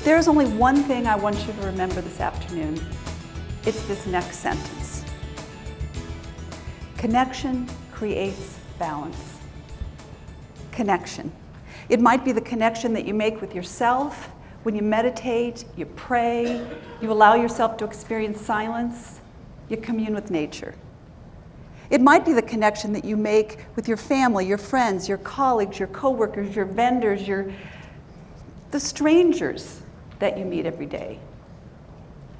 If there's only one thing I want you to remember this afternoon, it's this next sentence. Connection creates balance. Connection. It might be the connection that you make with yourself when you meditate, you pray, you allow yourself to experience silence, you commune with nature. It might be the connection that you make with your family, your friends, your colleagues, your coworkers, your vendors, the strangers that you meet every day.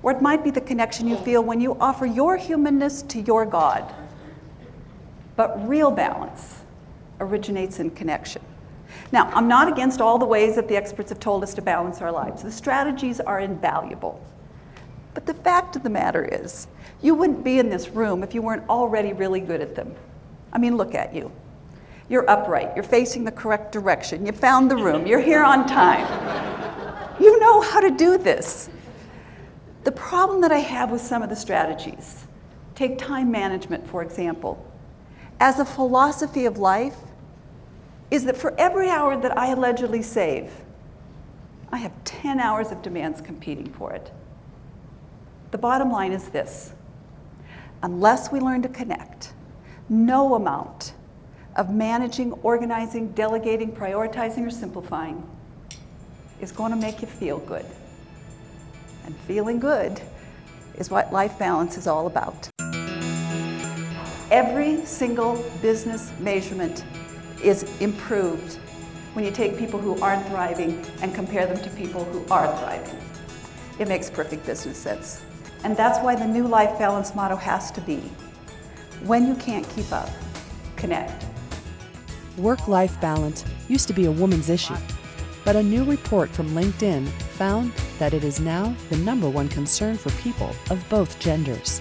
Or it might be the connection you feel when you offer your humanness to your God. But real balance originates in connection. Now, I'm not against all the ways that the experts have told us to balance our lives. The strategies are invaluable. But the fact of the matter is, you wouldn't be in this room if you weren't already really good at them. I mean, look at you. You're upright, you're facing the correct direction, you found the room, you're here on time. You know how to do this. The problem that I have with some of the strategies, take time management, for example, as a philosophy of life, is that for every hour that I allegedly save, I have 10 hours of demands competing for it. The bottom line is this: unless we learn to connect, no amount of managing, organizing, delegating, prioritizing, or simplifying is going to make you feel good. And feeling good is what life balance is all about. Every single business measurement is improved when you take people who aren't thriving and compare them to people who are thriving. It makes perfect business sense. And that's why the new life balance motto has to be, when you can't keep up, connect. Work-life balance used to be a woman's issue, but a new report from LinkedIn found that it is now the #1 concern for people of both genders.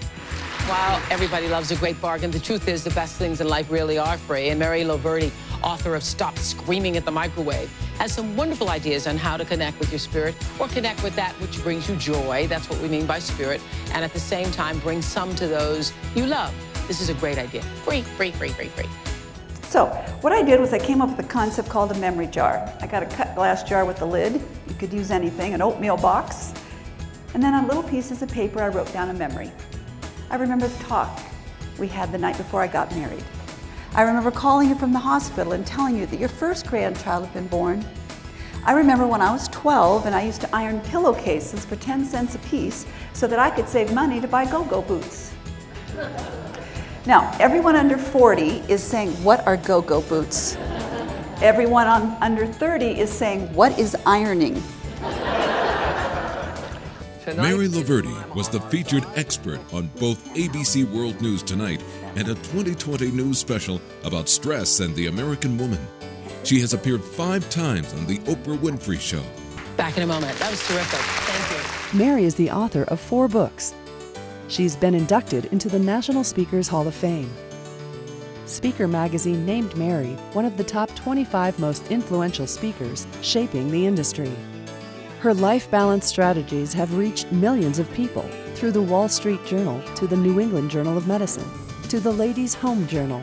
While everybody loves a great bargain, the truth is the best things in life really are free. And Mary Loverde, author of Stop Screaming at the Microwave, has some wonderful ideas on how to connect with your spirit or connect with that which brings you joy. That's what we mean by spirit. And at the same time, bring some to those you love. This is a great idea. Free, free, free, free, free. So what I did was I came up with a concept called a memory jar. I got a cut glass jar with a lid. You could use anything, an oatmeal box. And then on little pieces of paper, I wrote down a memory. I remember the talk we had the night before I got married. I remember calling you from the hospital and telling you that your first grandchild had been born. I remember when I was 12 and I used to iron pillowcases for 10 cents a piece so that I could save money to buy go-go boots. Now, everyone under 40 is saying, what are go-go boots? Everyone under 30 is saying, what is ironing? Mary Loverde was the featured expert on both ABC World News Tonight and a 2020 news special about stress and the American woman. She has appeared 5 times on The Oprah Winfrey Show. Back in a moment. That was terrific. Thank you. Mary is the author of 4 books. She's been inducted into the National Speakers Hall of Fame. Speaker Magazine named Mary one of the top 25 most influential speakers shaping the industry. Her life balance strategies have reached millions of people through the Wall Street Journal to the New England Journal of Medicine to the Ladies' Home Journal.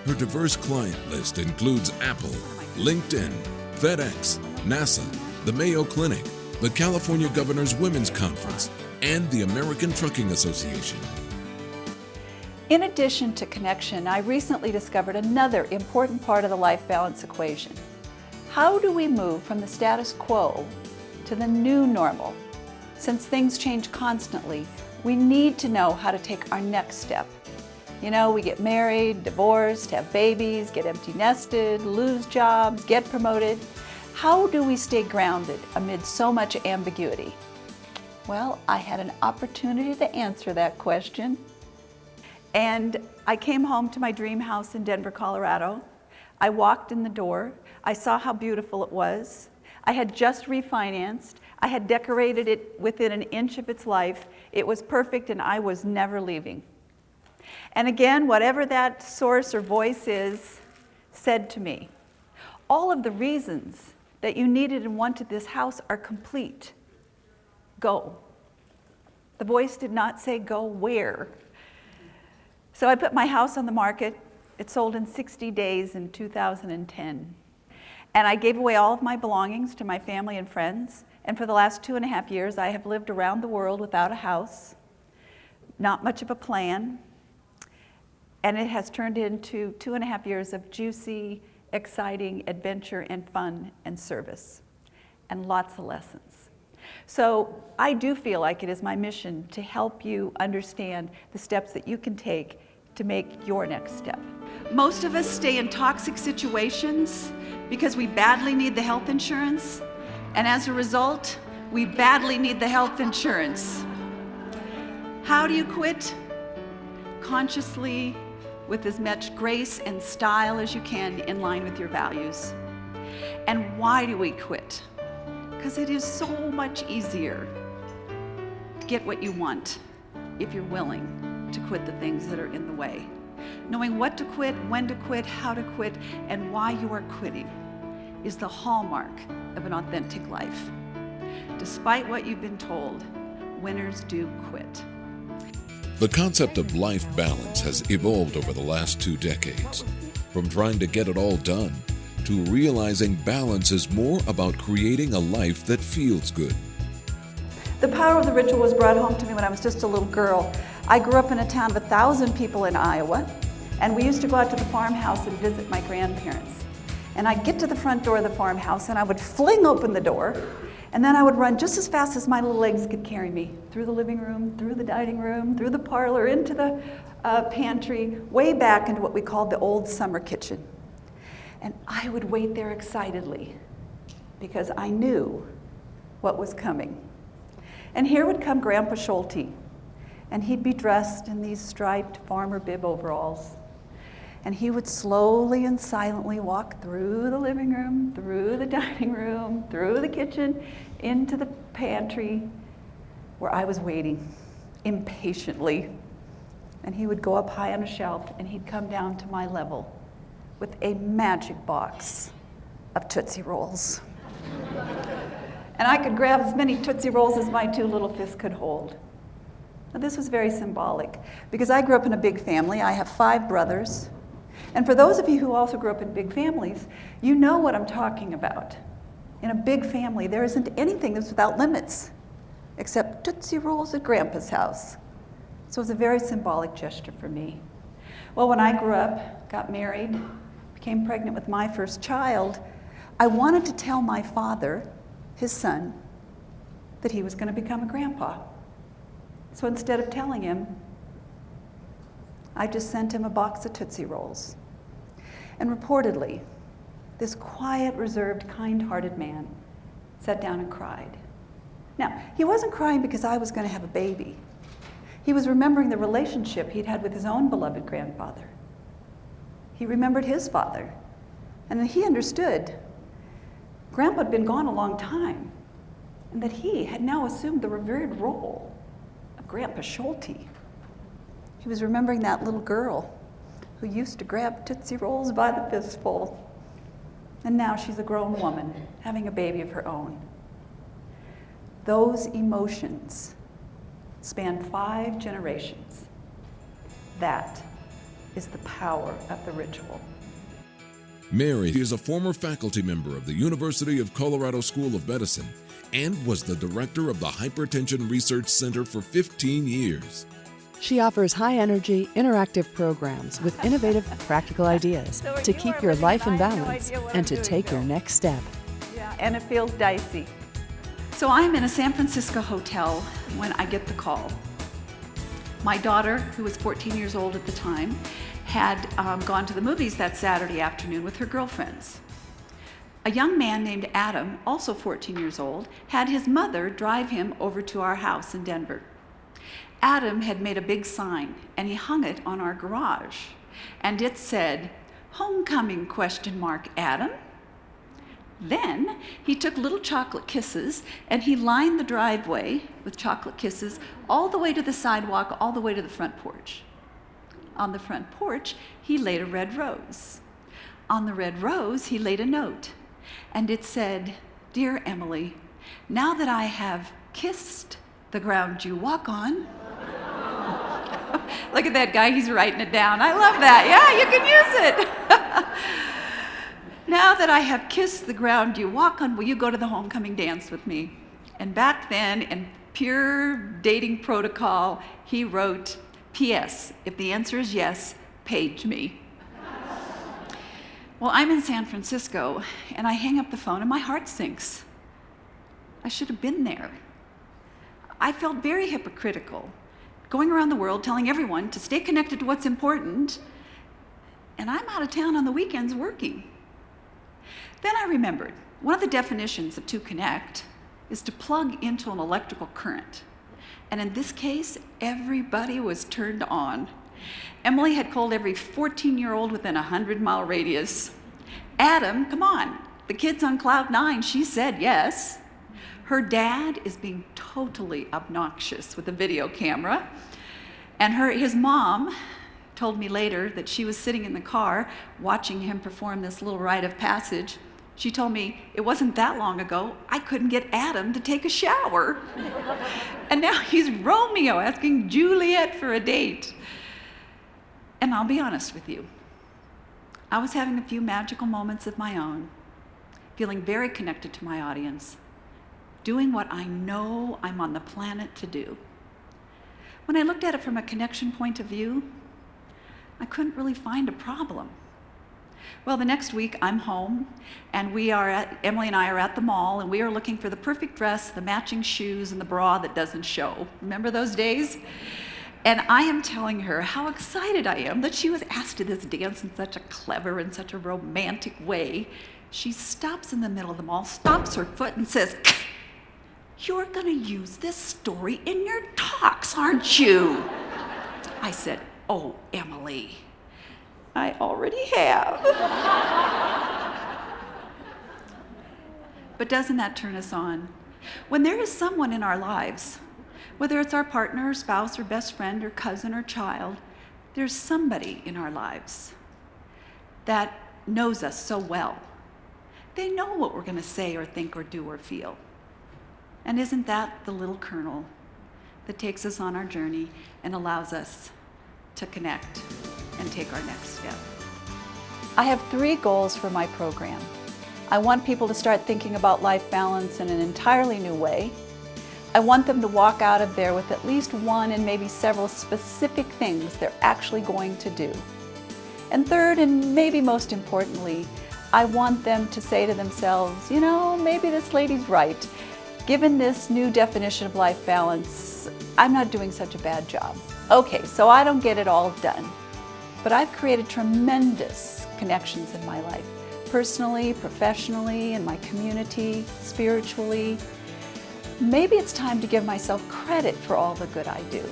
Her diverse client list includes Apple, LinkedIn, FedEx, NASA, the Mayo Clinic, the California Governor's Women's Conference, and the American Trucking Association. In addition to connection, I recently discovered another important part of the life balance equation. How do we move from the status quo to the new normal? Since things change constantly, we need to know how to take our next step. You know, we get married, divorced, have babies, get empty nested, lose jobs, get promoted. How do we stay grounded amid so much ambiguity? Well, I had an opportunity to answer that question. And I came home to my dream house in Denver, Colorado. I walked in the door. I saw how beautiful it was. I had just refinanced. I had decorated it within an inch of its life. It was perfect and I was never leaving. And again, whatever that source or voice is, said to me, all of the reasons that you needed and wanted this house are complete. Go. The voice did not say go where. So I put my house on the market. It sold in 60 days in 2010. And I gave away all of my belongings to my family and friends. And for the last 2.5 years, I have lived around the world without a house, not much of a plan. And it has turned into 2.5 years of juicy, exciting adventure and fun and service, and lots of lessons. So I do feel like it is my mission to help you understand the steps that you can take to make your next step. Most of us stay in toxic situations because we badly need the health insurance, and as a result, we badly need the health insurance. How do you quit? Consciously, with as much grace and style as you can in line with your values. And why do we quit? Because it is so much easier to get what you want if you're willing to quit the things that are in the way. Knowing what to quit, when to quit, how to quit, and why you are quitting is the hallmark of an authentic life. Despite what you've been told, winners do quit. The concept of life balance has evolved over the last 2 decades. From trying to get it all done, to realizing balance is more about creating a life that feels good. The power of the ritual was brought home to me when I was just a little girl. I grew up in a town of 1,000 people in Iowa, and we used to go out to the farmhouse and visit my grandparents. And I'd get to the front door of the farmhouse, and I would fling open the door, and then I would run just as fast as my little legs could carry me through the living room, through the dining room, through the parlor, into the pantry, way back into what we called the old summer kitchen. And I would wait there excitedly because I knew what was coming. And here would come Grandpa Schulte, and he'd be dressed in these striped farmer bib overalls. And he would slowly and silently walk through the living room, through the dining room, through the kitchen, into the pantry where I was waiting impatiently. And he would go up high on a shelf, and he'd come down to my level with a magic box of Tootsie Rolls. And I could grab as many Tootsie Rolls as my 2 little fists could hold. Now, this was very symbolic because I grew up in a big family. I have 5 brothers. And for those of you who also grew up in big families, you know what I'm talking about. In a big family, there isn't anything that's without limits, except Tootsie Rolls at Grandpa's house. So it was a very symbolic gesture for me. Well, when I grew up, got married, became pregnant with my first child, I wanted to tell my father, his son, that he was going to become a grandpa. So instead of telling him, I just sent him a box of Tootsie Rolls. And reportedly, this quiet, reserved, kind-hearted man sat down and cried. Now, he wasn't crying because I was going to have a baby. He was remembering the relationship he'd had with his own beloved grandfather. He remembered his father, and he understood Grandpa had been gone a long time, and that he had now assumed the revered role of Grandpa Schulte. He was remembering that little girl who used to grab Tootsie Rolls by the fistful, and now she's a grown woman having a baby of her own. Those emotions span 5 generations. That is the power of the ritual. Mary is a former faculty member of the University of Colorado School of Medicine and was the director of the Hypertension Research Center for 15 years. She offers high-energy, interactive programs with innovative, practical ideas to keep your life in balance and to take your next step. Yeah, and it feels dicey. So I'm in a San Francisco hotel when I get the call. My daughter, who was 14 years old at the time, had gone to the movies that Saturday afternoon with her girlfriends. A young man named Adam, also 14 years old, had his mother drive him over to our house in Denver. Adam had made a big sign, and he hung it on our garage, and it said, "Homecoming, ? Adam." Then he took little chocolate kisses, and he lined the driveway with chocolate kisses all the way to the sidewalk, all the way to the front porch. On the front porch, he laid a red rose. On the red rose, he laid a note, and it said, "Dear Emily, now that I have kissed the ground you walk on." Look at that guy, he's writing it down. I love that. Yeah, you can use it. Now that I have kissed the ground you walk on, will you go to the homecoming dance with me? And back then, in pure dating protocol, he wrote, P.S. If the answer is yes, page me. Well, I'm in San Francisco, and I hang up the phone and my heart sinks. I should have been there. I felt very hypocritical, going around the world telling everyone to stay connected to what's important, and I'm out of town on the weekends working. Then I remembered, one of the definitions of to connect is to plug into an electrical current. And in this case, everybody was turned on. Emily had called every 14-year-old within a 100-mile radius. Adam, come on, the kid's on cloud 9, she said yes. Her dad is being totally obnoxious with a video camera. And his mom told me later that she was sitting in the car watching him perform this little rite of passage. She told me it wasn't that long ago I couldn't get Adam to take a shower. And now he's Romeo asking Juliet for a date. And I'll be honest with you, I was having a few magical moments of my own, feeling very connected to my audience, doing what I know I'm on the planet to do. When I looked at it from a connection point of view, I couldn't really find a problem. Well, the next week I'm home, and Emily and I are at the mall, and we are looking for the perfect dress, the matching shoes, and the bra that doesn't show. Remember those days? And I am telling her how excited I am that she was asked to this dance in such a clever and such a romantic way. She stops in the middle of the mall, stomps her foot, and says, "You're gonna use this story in your talks, aren't you?" I said, "Oh, Emily, I already have." But doesn't that turn us on? When there is someone in our lives, whether it's our partner, or spouse, or best friend, or cousin, or child, there's somebody in our lives that knows us so well. They know what we're going to say or think or do or feel. And isn't that the little kernel that takes us on our journey and allows us to connect and take our next step? I have 3 goals for my program. I want people to start thinking about life balance in an entirely new way. I want them to walk out of there with at least one and maybe several specific things they're actually going to do. And third, and maybe most importantly, I want them to say to themselves, you know, maybe this lady's right. Given this new definition of life balance, I'm not doing such a bad job. Okay, so I don't get it all done, but I've created tremendous connections in my life, personally, professionally, in my community, spiritually. Maybe it's time to give myself credit for all the good I do.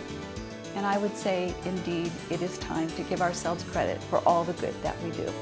And I would say, indeed, it is time to give ourselves credit for all the good that we do.